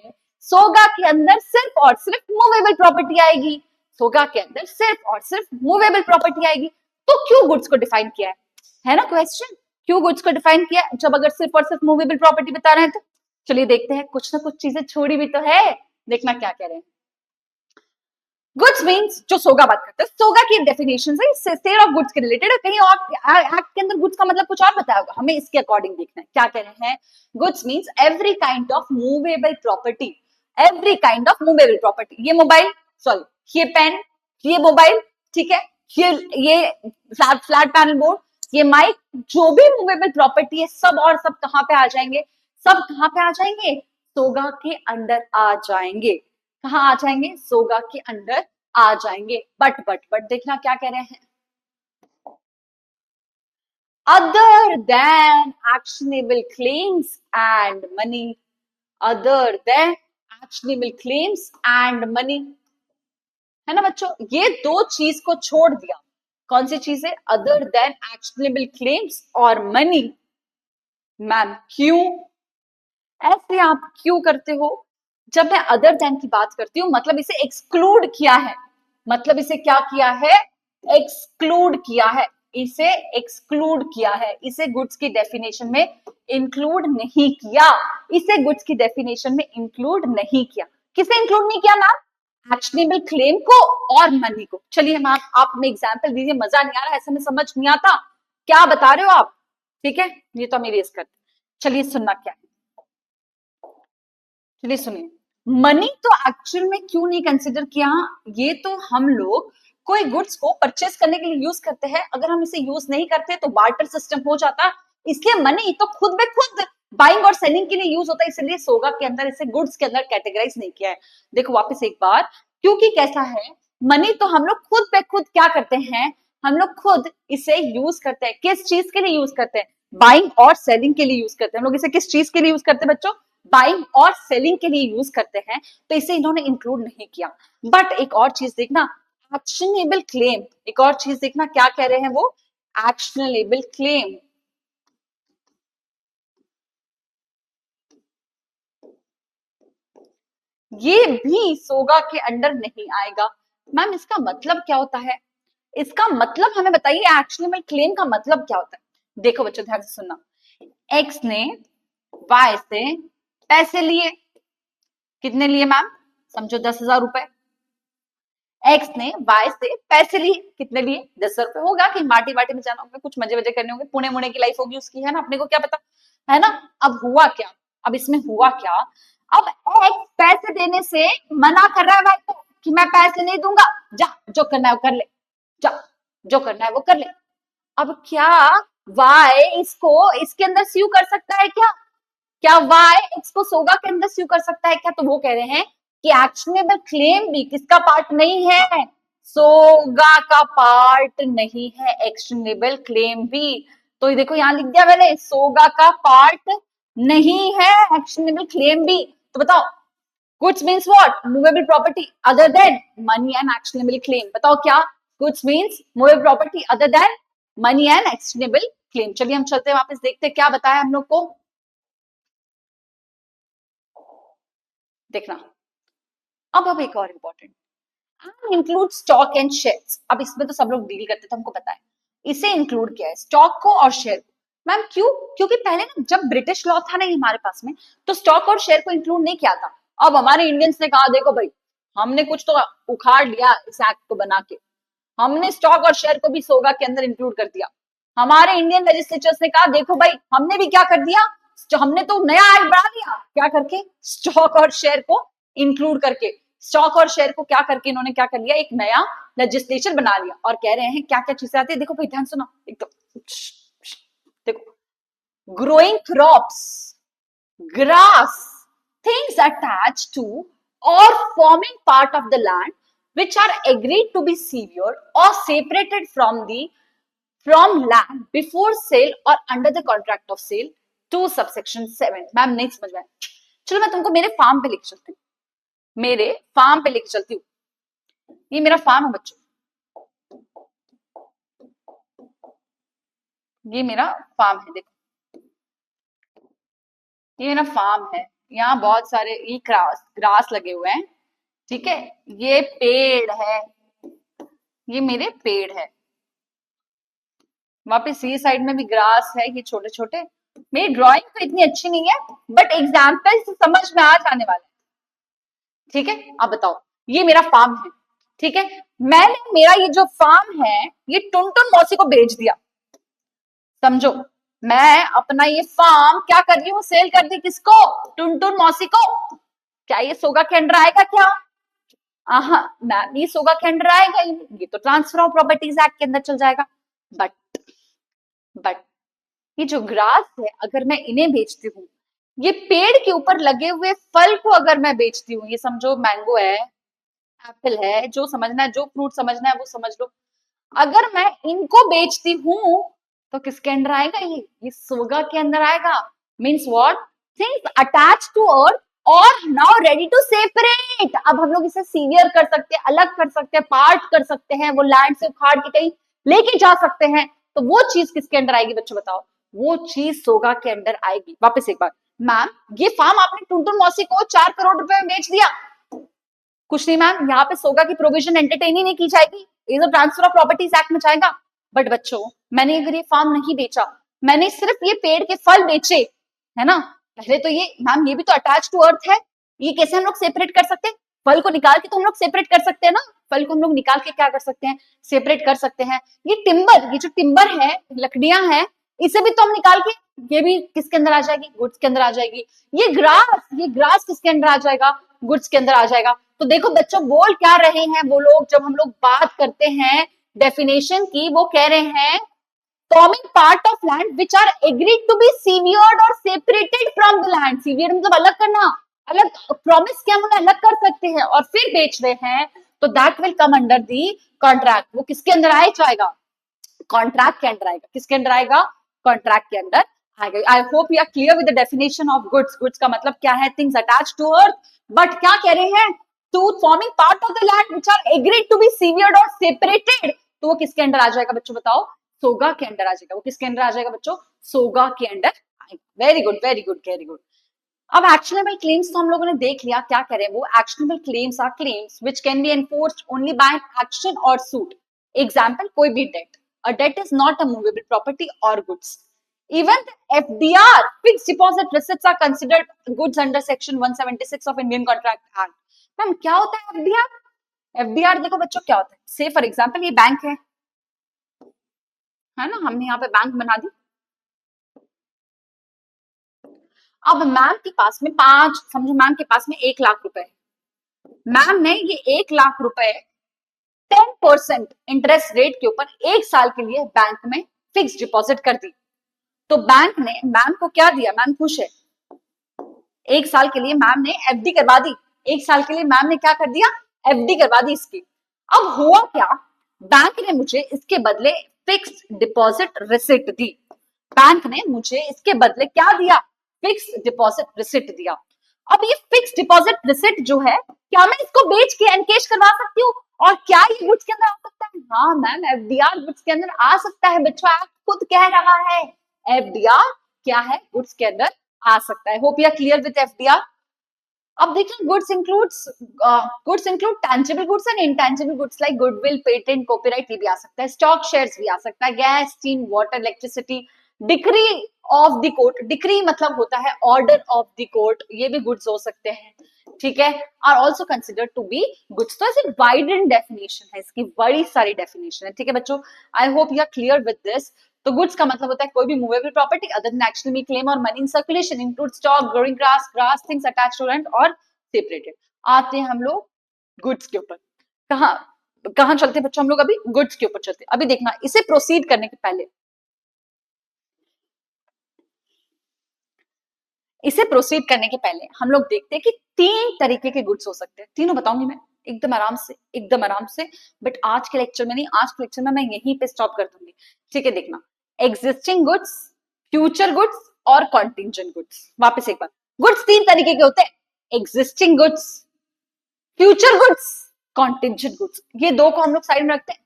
सोगा के अंदर सिर्फ और सिर्फ मूवेबल प्रॉपर्टी आएगी, सोगा के अंदर सिर्फ और सिर्फ मूवेबल प्रॉपर्टी आएगी, तो क्यों गुड्स को डिफाइन किया है ना क्वेश्चन, क्यों गुड्स को डिफाइन किया जब अगर सिर्फ और सिर्फ मूवेबल प्रॉपर्टी बता रहे हैं तो। चलिए देखते हैं, कुछ ना कुछ चीजें छोड़ी भी तो है, देखना क्या कह रहे हैं। गुड्स मींस, जो सोगा बात करते हैं, सोगा की डेफिनेशन है सेल ऑफ गुड्स के रिलेटेड है, कहीं और एक्ट के अंदर गुड्स का मतलब कुछ और बताया होगा, हमें इसके अकॉर्डिंग देखना है क्या कह रहे हैं। Goods means every kind of movable property, every kind of movable property, ये मोबाइल, सॉरी ये पेन, ये मोबाइल, ठीक है, ये फ्लैट पैनल बोर्ड, ये माइक, जो भी मूवेबल प्रॉपर्टी है सब और सब कहां पे आ जाएंगे, सब कहां पे आ जाएंगे, सोगा के अंडर आ जाएंगे। कहां आ जाएंगे, सोगा के अंडर आ जाएंगे। बट देखना क्या कह रहे हैं, other than actionable claims and money, other than actionable claims and money, है ना बच्चों, ये दो चीज को छोड़ दिया, कौन सी चीज है, अदर देन एक्शनेबल क्लेम्स और मनी। मैम क्यों, ऐसे आप क्यों करते हो, जब मैं अदर देन की बात करती हूँ मतलब इसे एक्सक्लूड किया है, मतलब इसे क्या किया है, एक्सक्लूड किया है, इसे एक्सक्लूड किया है, इसे गुड्स की डेफिनेशन में इंक्लूड नहीं किया, इसे गुड्स की डेफिनेशन में इंक्लूड नहीं किया। किसे इंक्लूड नहीं किया मैम, एक्शनेबल क्लेम को और मनी को। चलिए मैम आप हमें एग्जाम्पल दीजिए, मजा नहीं आ रहा, ऐसे में समझ नहीं आता क्या बता रहे हो आप, ठीक है, ये तो हम इरेज करते। चलिए सुनना क्या है, चलिए सुनिए, मनी तो एक्चुअल में क्यों नहीं कंसिडर किया, ये तो हम लोग कोई गुड्स को परचेस करने के लिए यूज करते हैं, अगर हम इसे यूज नहीं करते तो बार्टर सिस्टम हो जाता, इसलिए मनी तो खुद बे खुद बाइंग और सेलिंग के लिए यूज होता है, इसलिए सोगा के अंदर इसे गुड्स के अंदर कैटेगराइज नहीं किया है। देखो वापस एक बार, क्योंकि कैसा है, मनी तो हम लोग खुद पे खुद क्या करते हैं, हम लोग खुद इसे यूज करते हैं, किस चीज के लिए यूज करते हैं, बाइंग और सेलिंग के लिए यूज करते हैं, हम लोग इसे किस चीज के लिए यूज करते हैं बच्चों, बाइंग और सेलिंग के लिए यूज करते हैं, तो इसे इन्होंने इंक्लूड नहीं किया। बट एक और चीज देखना, एक्शनेबल क्लेम, एक और चीज देखना क्या कह रहे हैं वो, एक्शनेबल क्लेम, ये भी सोगा के अंडर नहीं आएगा। मैम इसका मतलब क्या होता है, इसका मतलब हमें बताइए, एक्शनेबल क्लेम का मतलब क्या होता है। देखो बच्चों ध्यान से सुनना, एक्स ने वाई से पैसे लिए, कितने लिए मैम, समझो 10,000 रुपए, एक्स ने वाई से पैसे लिए, कितने लिए? 10 रुपए। होगा कि पार्टी वार्टी में जाना होगा, कुछ मजे वजे करने होंगे, पुणे मुणे की लाइफ होगी उसकी, है ना, अपने को क्या पता, है ना। अब हुआ क्या, अब इसमें हुआ क्या, अब एक्स पैसे देने से मना कर रहा है वाई को कि मैं पैसे नहीं दूंगा, जा जो करना है वो कर ले, जा जो करना है वो कर ले। अब क्या वाई इसको इसके अंदर स्यू कर सकता है क्या? क्या वाई एक्स को सोगा के अंदर स्यू कर सकता है क्या? तो वो कह रहे हैं कि एक्शनेबल क्लेम भी किसका पार्ट नहीं है, सोगा का पार्ट नहीं है एक्शनेबल क्लेम भी। तो ये देखो यहां लिख दिया मैंने, सोगा का पार्ट नहीं है एक्शनेबल क्लेम भी। तो बताओ goods means what, movable property other then money and actionable claim. बताओ क्या, goods means movable property other then money and actionable claim. चलिए हम चलते हैं वापस, देखते हैं क्या बताया हम लोग को। देखना अब एक और important include stock and shares. अब इसमें तो सब लोग डील करते थे, हमको पता है इसे इंक्लूड किया है स्टॉक को और शेयर को। मैम क्यों? क्योंकि पहले ना जब ब्रिटिश लॉ था ना ये हमारे पास में, तो स्टॉक और शेयर को इंक्लूड नहीं किया था। अब हमारे इंडियंस ने कहा देखो भाई हमने कुछ तो उखाड़ लिया इस एक्ट को बना के, हमने स्टॉक और शेयर को भी सोगा के अंदर इंक्लूड कर दिया। हमारे इंडियन लेजिस्लेचर्स ने कहा देखो भाई हमने भी क्या कर दिया, हमने तो नया एक्ट बना लिया, क्या करके, स्टॉक और शेयर को इंक्लूड करके। स्टॉक और शेयर को क्या करके इन्होंने क्या कर लिया, एक नया लेजिस्लेचर बना लिया। और कह रहे हैं क्या क्या चीजें आती है, देखो भाई ध्यान सुनो एकदम, देखो growing crops, grass, things attached to or forming part of the land which are agreed to be severed or separated from land before sale or under the contract of sale to subsection 7। Ma'am नहीं समझ में आया, चलो मैं तुमको मेरे फार्म पे लेके चलती हूँ, मेरे फार्म पे लेके चलती हूँ। ये मेरा फार्म है बच्चों, ये मेरा फार्म है, देखो ये मेरा फार्म है, यहाँ बहुत सारे ये ग्रास ग्रास लगे हुए हैं, ठीक है, ये पेड़ है, ये मेरे पेड़ है, वापस ये साइड में भी ग्रास है, ये छोटे छोटे। मेरी ड्राइंग तो इतनी अच्छी नहीं है बट एग्जाम्पल से समझ में आ जाने वाला है, ठीक है। अब बताओ ये मेरा फार्म है, ठीक है, मैंने मेरा ये जो फार्म है ये टुनटुन मौसी को बेच दिया, समझो मैं अपना ये फार्म क्या कर रही हूँ, सेल कर दी, किसको, टुनटुन मौसी को। क्या ये सोगा के अंडर आएगा क्या? मैम ये सोगा के अंडर आएगा ही नहीं, ये तो ट्रांसफर ऑफ प्रॉपर्टीज एक्ट के अंदर चल जाएगा। बट ये जो ग्रास है अगर मैं इन्हें बेचती हूँ, ये पेड़ के ऊपर लगे हुए फल को अगर मैं बेचती हूँ, ये समझो मैंगो है, एप्पल है, जो समझना है, जो फ्रूट समझना है वो समझ लो, अगर मैं इनको बेचती हूँ तो किसके अंदर आएगा, ये सोगा के अंदर आएगा। Means what, things attach to earth or now ready to separate. अब हम लोग इसे सीवियर कर सकते हैं, अलग कर सकते हैं, पार्ट कर सकते हैं, वो लैंड से उखाड़ के कहीं लेके जा सकते हैं, तो वो चीज किसके अंदर आएगी बच्चों बताओ, वो चीज सोगा के अंदर आएगी। वापस एक बार, मैम ये फार्म आपने टुनटुन मौसी को 4 करोड़ रुपए में बेच दिया, कुछ नहीं मैम, यहाँ पे सोगा की प्रोविजन एंटरटेन ही नहीं की जाएगी, ये तो ट्रांसफर ऑफ प्रॉपर्टीज एक्ट में जाएगा। बट बच्चों मैंने अगर ये फार्म नहीं बेचा, मैंने सिर्फ ये पेड़ के फल बेचे, है ना, पहले तो ये मैम ये भी तो अटैच टू अर्थ है, ये कैसे हम लोग सेपरेट कर सकते हैं, फल को निकाल के तो हम लोग सेपरेट कर सकते हैं ना, फल को हम लोग निकाल के क्या कर सकते हैं, सेपरेट कर सकते हैं। ये टिम्बर, ये जो टिम्बर है, लकड़ियां हैं, इसे भी तो हम निकाल के, ये भी किसके अंदर आ जाएगी, गुड्स के अंदर आ जाएगी। ये ग्रास किसके अंदर आ जाएगा, गुड्स के अंदर आ जाएगा। तो देखो बच्चों बोल क्या रहे हैं वो लोग, जब हम लोग बात करते हैं डेफिनेशन की, वो कह रहे हैं forming part of land which are agreed to be severed or separated from the land। severed मतलब अलग करना, अलग, प्रॉमिस किया हम उन्हें अलग कर सकते हैं और फिर बेच रहे हैं, तो that will come under the contract. वो किसके अंदर आए जाएगा, कॉन्ट्रैक्ट के अंदर आएगा, किसके अंदर आएगा, कॉन्ट्रैक्ट के अंदर आएगा। I hope you are clear with the definition of goods. Goods का मतलब क्या है, things attach to earth, but क्या कह रहे हैं, to forming part of the land which are agreed to be severed और सेपरेटेड, तो वो किसके अंदर आ जाएगा बच्चों बताओ, सोगा के अंदर आ जाएगा। वो किसके अंदर आ जाएगा बच्चों, सोगा के अंदर आएगा। Very good very good very good. अब एक्शनेबल क्लेम्स तो हम लोगों ने देख लिया, क्या करें, वो actionable claims are claims which can be enforced only by action or suit. Example, कोई भी debt, a debt is not a movable property or goods. Even the FDR, fixed deposit receipts, are considered goods under section 176 of Indian Contract Act। Ma'am क्या होता है FDR, एफडीआर देखो बच्चों क्या होता है, से फॉर एग्जाम्पल ये बैंक है ना, हमने यहाँ पे बैंक बना दी। अब मैम के पास में समझो मैम के पास में 1 लाख रुपए है, मैम ने ये 1 लाख रुपए 10% इंटरेस्ट रेट के ऊपर 1 साल के लिए बैंक में फिक्स डिपॉजिट कर दी। तो बैंक ने मैम को क्या दिया, मैम खुश है, 1 साल के लिए मैम ने एफडी करवा दी, 1 साल के लिए मैम ने क्या कर दिया, एफडी करवा दी इसकी। अब हुआ क्या, बैंक ने मुझे इसके बदले फिक्स्ड डिपॉजिट रिसिप्ट दी, बैंक ने मुझे इसके बदले क्या दिया, फिक्स्ड डिपॉजिट रिसिप्ट दिया। अब ये फिक्स्ड डिपॉजिट रिसिप्ट जो है, क्या मैं इसको बेच के एनकेश करवा सकती हूँ, और क्या ये गुड्स के अंदर आ सकता है? हाँ मैम, एफडीआर गुड्स के अंदर आ सकता है बच्चों, आप खुद कह रहा है एफडीआर क्या है, गुड्स के अंदर आ सकता है। Hope you are clear with FDR. अब देखिए goods include tangible goods and intangible goods like goodwill, patent, copyright, ये भी आ सकता है, स्टॉक शेयर्स भी आ सकता है, gas, steam, water, electricity, decree of the court, decree मतलब होता है ऑर्डर ऑफ द कोर्ट, ये भी गुड्स हो सकते हैं, ठीक है, are also considered to be goods. तो ऐसे वाइड डेफिनेशन है, इसकी बड़ी सारी डेफिनेशन है, ठीक है बच्चों, I hope you are clear with this. तो गुड्स का मतलब होता है कोई भी movable property other than actually claim और money in circulation, include stock, growing grass things attached to land और सेपरेटेड। आते हैं हम लोग गुड्स के ऊपर, कहाँ कहाँ चलते हैं बच्चों हम लोग, अभी गुड्स के ऊपर चलते हैं। अभी देखना, इसे प्रोसीड करने के पहले, इसे प्रोसीड करने के पहले हम लोग देखते हैं कि 3 तरीके के गुड्स हो सकते हैं, तीनों बताऊंगी मैं एकदम आराम से, एकदम आराम से, बट आज के लेक्चर में नहीं, आज के लेक्चर में मैं यहीं पे स्टॉप कर दूंगी, ठीक है। देखना, एग्जिस्टिंग गुड्स, फ्यूचर गुड्स और कॉन्टिंजेंट गुड्स। वापस एक बार, गुड्स 3 तरीके के होते हैं, existing goods, future goods, contingent goods. ये दो को हम लोग साइड में रखते हैं,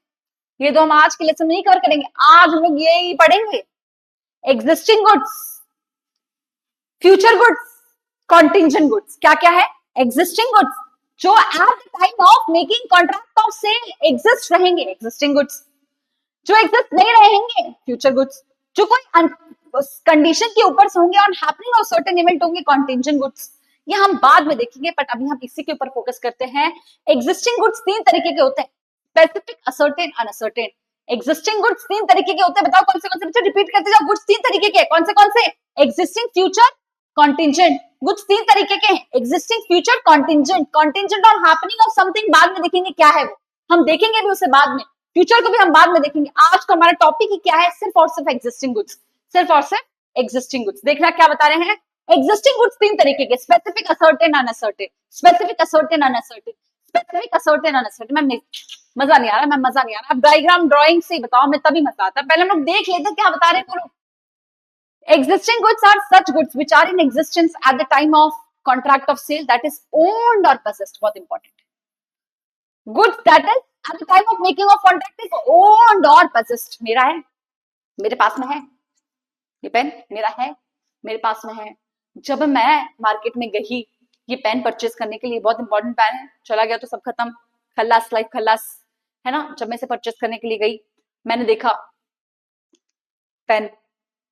ये दो हम आज के लेक्चर में नहीं कवर करेंगे, आज हम लोग यही पढ़ेंगे, existing goods, future goods, contingent goods. क्या क्या है, एग्जिस्टिंग गुड्स जो at the time of making contract of sale exist रहेंगे, एग्जिस्टिंग गुड्स। जो एग्जिस्ट नहीं रहेंगे, फ्यूचर गुड्स, जो कोई कंडीशन के ऊपर से होंगे, on happening of certain event होंगे, कॉन्टिंजेंट गुड्स। ये हम बाद में देखेंगे, बट अभी हम इसी के ऊपर फोकस करते हैं। एग्जिस्टिंग गुड्स 3 तरीके के होते हैं, specific, ascertain, uncertain. Existing goods 3 तरीके के होते हैं, बताओ कौन से कौन से, बच्चे रिपीट करते जाओ, गुड्स 3 तरीके के, कौन से, एग्जिस्टिंग, फ्यूचर, कॉन्टिंजेंट। गुड्स 3 तरीके के हैं, existing, future, contingent. Contingent on happening of something बाद में देखेंगे क्या है वो, हम देखेंगे भी उसे बाद में, फ्यूचर को भी हम बाद में देखेंगे। आज का हमारा टॉपिक ही क्या है, सिर्फ और सिर्फ एग्जिस्टिंग गुड्स, सिर्फ और सिर्फ एग्जिस्टिंग गुड्स। देखना क्या बता रहे हैं, एग्जिस्टिंग गुड्स 3 तरीके के, specific, ascertain, uncertain, specific, ascertain, uncertain, specific, ascertain, uncertain. Ma'am मजा नहीं आ रहा, मैम मजा नहीं आ रहा, अब डायग्राम ड्राइंग से बताओ, मैं तभी मजा आता है, पहले हम लोग देख लेते क्या बता रहे हैं बोलो। Existing goods are such goods which are in existence at the time of contract of sale, that is owned or possessed. बहुत important. Goods that is at the time of making of contract is owned or possessed. मेरा है, मेरे पास में है, ये पेन मेरा है, मेरे पास में है। जब मैं मार्केट में गई ये पेन परचेज करने के लिए, बहुत इंपॉर्टेंट पेन है, चला गया तो सब खत्म, खल्लास, लाइफ खल्लास, है ना। जब मैं इसे परचेज करने के लिए गई, मैंने देखा पेन,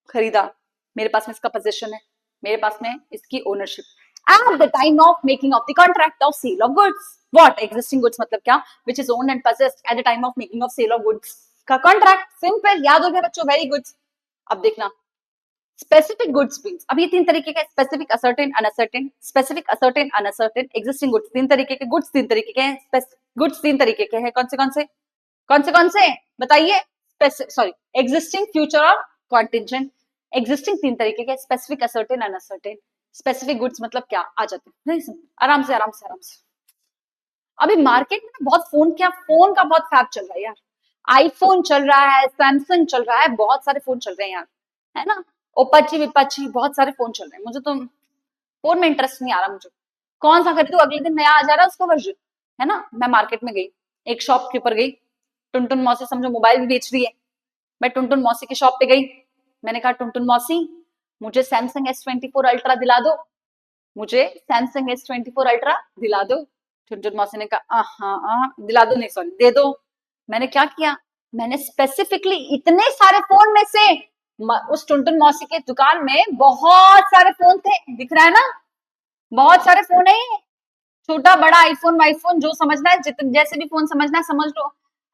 खरीदा, मेरे पास में इसका पोजीशन है, मेरे पास में इसकी ownership. At the time of making of the contract of sale of goods, what, existing goods मतलब क्या, which is owned and possessed at the time of making of sale of goods का कॉन्ट्रैक्ट। सिंपल, याद हो गया बच्चों, वेरी गुड। अब देखना, स्पेसिफिक गुड्स मींस, अब ये 3 तरीके के, specific, ascertain, uncertain, specific, ascertain, uncertain. Existing goods 3 तरीके के, गुड्स 3 तरीके के हैं, गुड्स 3 तरीके के हैं, कौन से कौन से बताइए, सॉरी, एग्जिस्टिंग, फ्यूचर और कॉन्टिंजेंट। एग्जिस्टिंग 3 तरीके के, specific, ascertain, uncertain. Specific goods मतलब क्या, आ जाते हैं नहीं, आराम से आराम से आराम से। अभी मार्केट में बहुत फोन का बहुत फैब चल रहा है यार, आईफोन चल रहा है, सैमसंग चल रहा है, बहुत सारे फोन चल रहे हैं यार, है ना, ओपाची विपाची, बहुत सारे फोन चल रहे हैं। मुझे तो फोन में इंटरेस्ट नहीं आ रहा, मुझे कौन सा खरीदूं, अगले दिन नया आ जा रहा है उसका वर्जन, है ना। मैं मार्केट में गई, एक शॉप के ऊपर गई, टुनटुन मौसी समझो मोबाइल भी बेच रही है, मैं टुनटुन मौसी की शॉप पे गई, मैंने कहा टुनटुन मौसी मुझे सैमसंग S24 अल्ट्रा दिला दो, मुझे सैमसंग S24 अल्ट्रा दिला दो। टुनटुन मौसी ने कहा हाँ दिला दो, नहीं सॉरी दे दो। मैंने क्या किया, मैंने स्पेसिफिकली इतने सारे फोन में से, उस टुनटुन मौसी के दुकान में बहुत सारे फोन थे, दिख रहा है ना, बहुत सारे फोन है, छोटा बड़ा आईफोन वाईफोन जो समझना है, जैसे भी फोन समझना है समझ लो,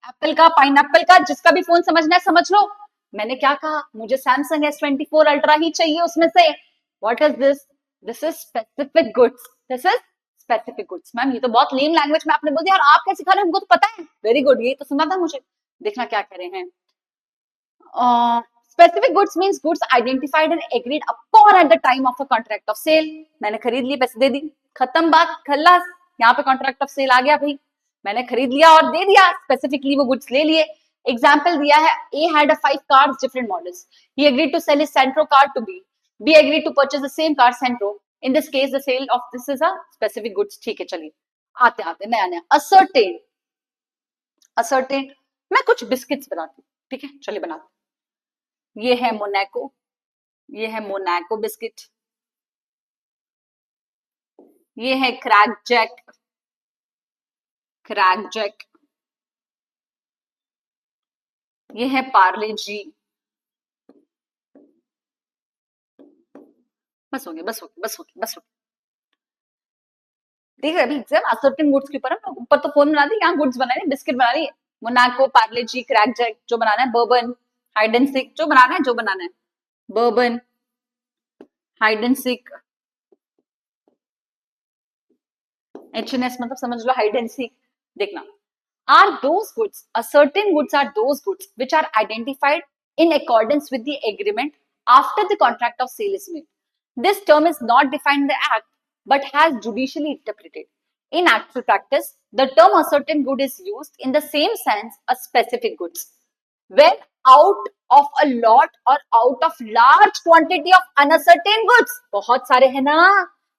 एप्पल का पाइनएप्पल का जिसका भी फोन समझना है समझ लो। मैंने क्या कहा, मुझे सैमसंग S24 अल्ट्रा ही चाहिए उसमें से। What is this? This is specific goods, this is specific goods. Ma'am ये तो बहुत लेम लैंग्वेज में आपने बोल दिया, और आप कैसे खा रहे हैं, हमको तो पता है। वेरी गुड, ये तो सुना था मुझे। देखना क्या कह रहे हैं। Specific goods means goods identified and agreed upon at the time of a contract of sale. मैंने खरीद लिए, पैसे दे दी, खत्म बात, खल्लास। यहाँ पे कॉन्ट्रैक्ट ऑफ सेल आ गया भाई, मैंने खरीद लिया और दे दिया, स्पेसिफिकली वो गुड्स ले लिए। एग्जाम्पल दिया है, ए had 5 cars different models. He agreed to sell his Santro car to B. B agreed to purchase the same car Santro. In this case, the sale of this is a specific goods. ठीक है, चलिए आते आते नया नया ascertain. ascertain मैं कुछ बिस्किट्स बनाती हूँ, ठीक है, चलिए बनाते। ये है मोनाको, ये है मोनाको बिस्किट, ये है क्रैक जैक, क्रैक जैक, ये है पार्ले जी। बस हो गया, बस हो गया, बस हो गया, बस हो गया। देख रहे अभी एग्जाम असर्टेन गुड्स के ऊपर, हम ऊपर तो फोन बना दी, यहाँ गुड्स बना रहे, बिस्किट बना रही है। मोनाको, पार्ले जी, क्रैक जैक जो बनाना है, बर्बन, हाइड एंड सीक जो बनाना है, जो बनाना है, bourbon, hide and seek, H&S मतलब समझ लो हाइड एंड सीक। देखना, are those goods, a certain goods are those goods which are identified in accordance with the agreement after the contract of sale is made. This term is not defined in the act but has judicially interpreted. In actual practice, the term a certain good is used in the same sense as specific goods. When out of a lot or out of large quantity of uncertain goods, बहुत सारे है ना,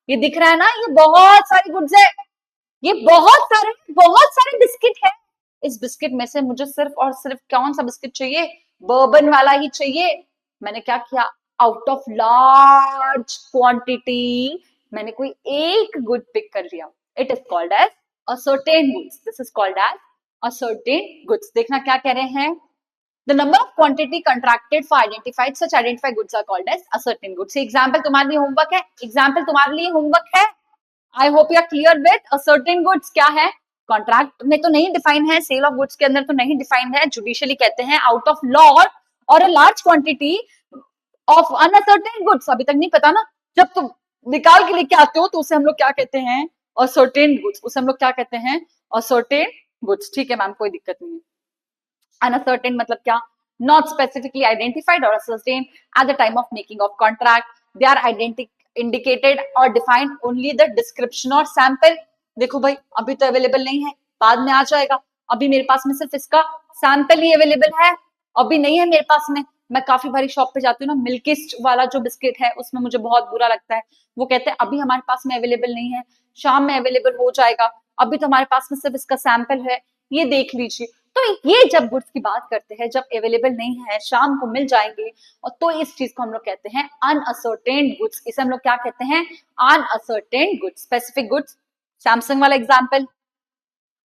ये दिख रहा है ना, ये बहुत सारे गुड्स है, ये बहुत सारे बिस्किट है। इस बिस्किट में से मुझे सिर्फ और सिर्फ कौन सा बिस्किट चाहिए, बर्बन वाला ही चाहिए। मैंने क्या किया, आउट ऑफ लार्ज क्वांटिटी मैंने कोई एक गुड पिक कर लिया। It is called as ascertain goods, this is called as ascertain goods. देखना क्या कह रहे हैं, the number of quantity contracted for identified such identified goods are called as ascertain goods। Example तुम्हारे लिए होमवर्क है, एग्जाम्पल तुम्हारे लिए होमवर्क है। I hope you are clear with ascertain goods क्या है। कॉन्ट्रैक्ट में तो नहीं डिफाइन है, सेल ऑफ गुड्स के अंदर तो नहीं डिफाइंड है, जुडिशियली कहते हैं आउट ऑफ लॉ और a large quantity of uncertain goods. अभी तक नहीं पता ना, जब तुम निकाल के लेके आते हो तो उसे हम लोग क्या कहते हैं, असर्टेन गुड्स, उसे हम लोग क्या कहते हैं, असर्टेन गुड्स। ठीक है मैम, कोई दिक्कत नहीं है। Uncertain मतलब क्या, not specifically identified or ascertained at the time of making of contract. They are indicated or defined only the description or sample। देखो भाई अभी तो अवेलेबल नहीं है, बाद में आ जाएगा। अभी मेरे पास में सिर्फ इसका सैंपल ही अवेलेबल है, अभी नहीं है मेरे पास में। मैं काफी बारी शॉप पे जाती हूँ ना, मिल्किस्ट वाला जो बिस्किट है उसमें मुझे बहुत बुरा लगता है। वो कहते हैं अभी हमारे पास में अवेलेबल नहीं है, शाम में अवेलेबल हो जाएगा, अभी तो हमारे पास में सिर्फ इसका सैंपल है, ये देख लीजिए। तो ये जब गुड्स की बात करते हैं, जब अवेलेबल नहीं है, शाम को मिल जाएंगे, और तो इस चीज को हम लोग कहते हैं अनअसर्टेन्ड गुड्स। इसे हम लोग क्या कहते हैं, unascertained goods. Specific goods Samsung वाला एग्जाम्पल,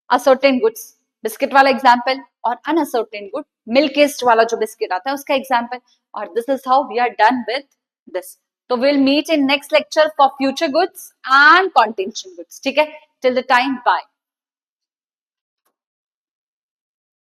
असर्टेन गुड्स बिस्किट वाला एग्जाम्पल, और अनअसर्टेन गुड मिल्किस्ट वाला जो बिस्किट आता है उसका एग्जाम्पल। और this is how we are done with this. तो will meet in next lecture for future goods and contention goods. ठीक है, टिल द टाइम बाय।